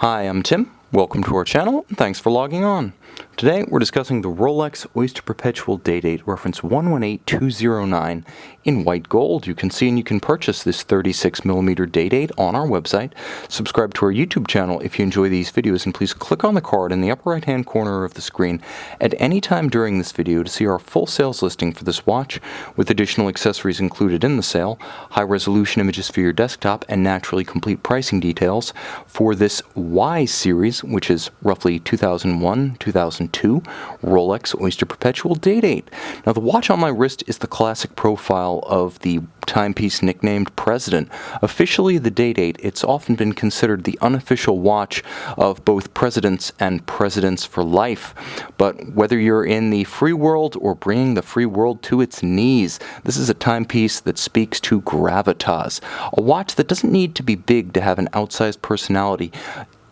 Hi, I'm Tim. Welcome to our channel, and thanks for logging on. Today, we're discussing the Rolex Oyster Perpetual Day-Date reference 118209 in white gold. You can see and you can purchase this 36mm Day-Date on our website. Subscribe to our YouTube channel if you enjoy these videos, and please click on the card in the upper right-hand corner of the screen at any time during this video to see our full sales listing for this watch, with additional accessories included in the sale, high-resolution images for your desktop, and naturally complete pricing details for this Y series, which is roughly 2001-2002 Rolex Oyster Perpetual Day-Date. Now, the watch on my wrist is the classic profile of the timepiece nicknamed President. Officially the Day-Date, it's often been considered the unofficial watch of both presidents and presidents for life. But whether you're in the free world or bringing the free world to its knees, this is a timepiece that speaks to gravitas. A watch that doesn't need to be big to have an outsized personality.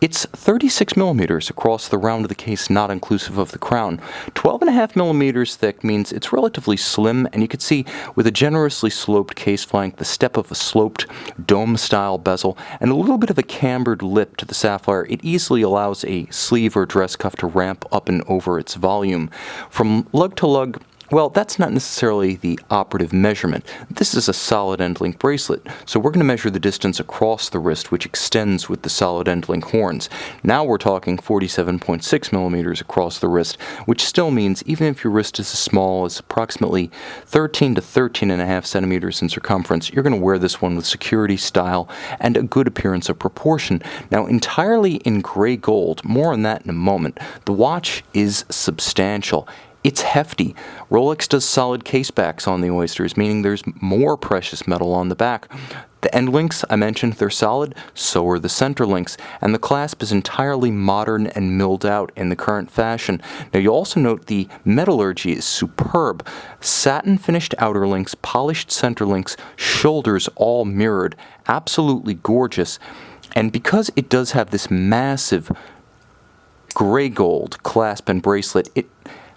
It's 36mm across the round of the case, not inclusive of the crown. 12.5mm thick means it's relatively slim, and you can see with a generously sloped case flank, the step of a sloped dome-style bezel, and a little bit of a cambered lip to the sapphire, it easily allows a sleeve or dress cuff to ramp up and over its volume. From lug to lug, well, that's not necessarily the operative measurement. This is a solid endlink bracelet, so we're going to measure the distance across the wrist, which extends with the solid endlink horns. Now we're talking 47.6mm across the wrist, which still means even if your wrist is as small as approximately 13 to 13.5 centimeters in circumference, you're going to wear this one with security, style, and a good appearance of proportion. Now, entirely in gray gold, more on that in a moment, the watch is substantial. It's hefty. Rolex does solid case backs on the Oysters, meaning there's more precious metal on the back. The end links, I mentioned, they're solid, so are the center links, and the clasp is entirely modern and milled out in the current fashion. Now, you'll also note the metallurgy is superb. Satin finished outer links, polished center links, shoulders all mirrored, absolutely gorgeous. And because it does have this massive gray gold clasp and bracelet, it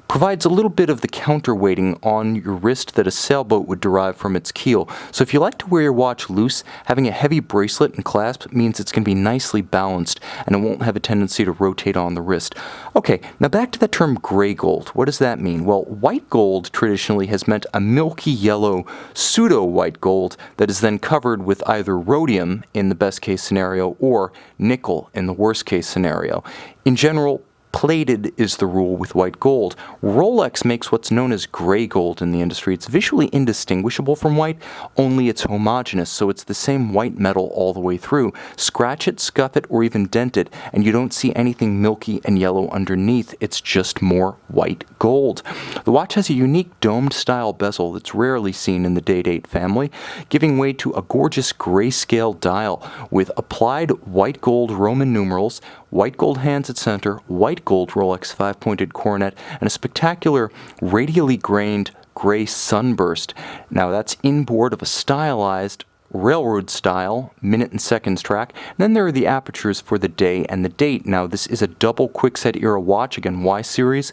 provides a little bit of the counterweighting on your wrist that a sailboat would derive from its keel. So if you like to wear your watch loose, having a heavy bracelet and clasp means it's going to be nicely balanced and it won't have a tendency to rotate on the wrist. Okay, now back to that term gray gold. What does that mean? Well, white gold traditionally has meant a milky yellow pseudo-white gold that is then covered with either rhodium in the best case scenario or nickel in the worst case scenario. In general, plated is the rule with white gold. Rolex makes what's known as gray gold in the industry. It's visually indistinguishable from white, only it's homogeneous, so it's the same white metal all the way through. Scratch it, scuff it, or even dent it, and you don't see anything milky and yellow underneath. It's just more white gold. The watch has a unique domed-style bezel that's rarely seen in the Day-Date family, giving way to a gorgeous grayscale dial with applied white gold Roman numerals, white gold hands at center, white gold Rolex 5-pointed coronet, and a spectacular radially grained gray sunburst. Now that's inboard of a stylized railroad style minute and seconds track. And then there are the apertures for the day and the date. Now this is a double quickset era watch, again Y series,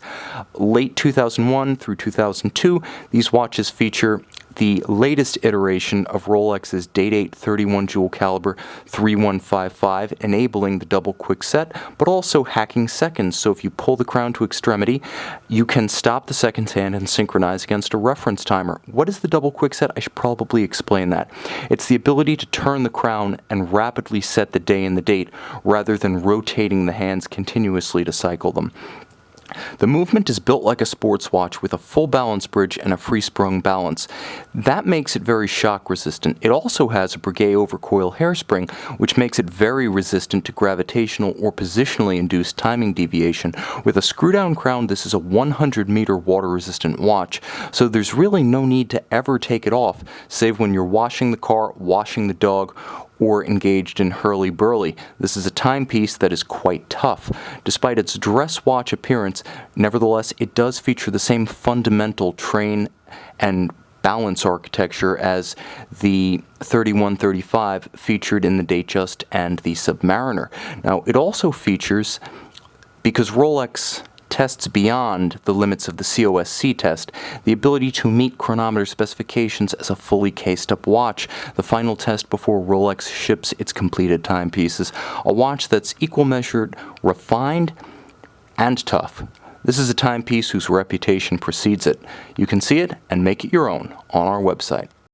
late 2001 through 2002. These watches feature the latest iteration of Rolex's Day-Date 31 jewel caliber 3155, enabling the double quickset, but also hacking seconds. So if you pull the crown to extremity, you can stop the seconds hand and synchronize against a reference timer. What is the double quickset? I should probably explain that. It's the ability to turn the crown and rapidly set the day and the date, rather than rotating the hands continuously to cycle them. The movement is built like a sports watch with a full balance bridge and a free-sprung balance. That makes it very shock resistant. It also has a Breguet overcoil hairspring, which makes it very resistant to gravitational or positionally induced timing deviation. With a screw-down crown, this is a 100-meter water-resistant watch, so there's really no need to ever take it off, save when you're washing the car, washing the dog, or engaged in hurly-burly. This is a timepiece that is quite tough. Despite its dress watch appearance, nevertheless, it does feature the same fundamental train and balance architecture as the 3135 featured in the Datejust and the Submariner. Now, it also features, because Rolex tests beyond the limits of the COSC test, the ability to meet chronometer specifications as a fully cased-up watch, the final test before Rolex ships its completed timepieces, a watch that's equal-measured, refined, and tough. This is a timepiece whose reputation precedes it. You can see it and make it your own on our website.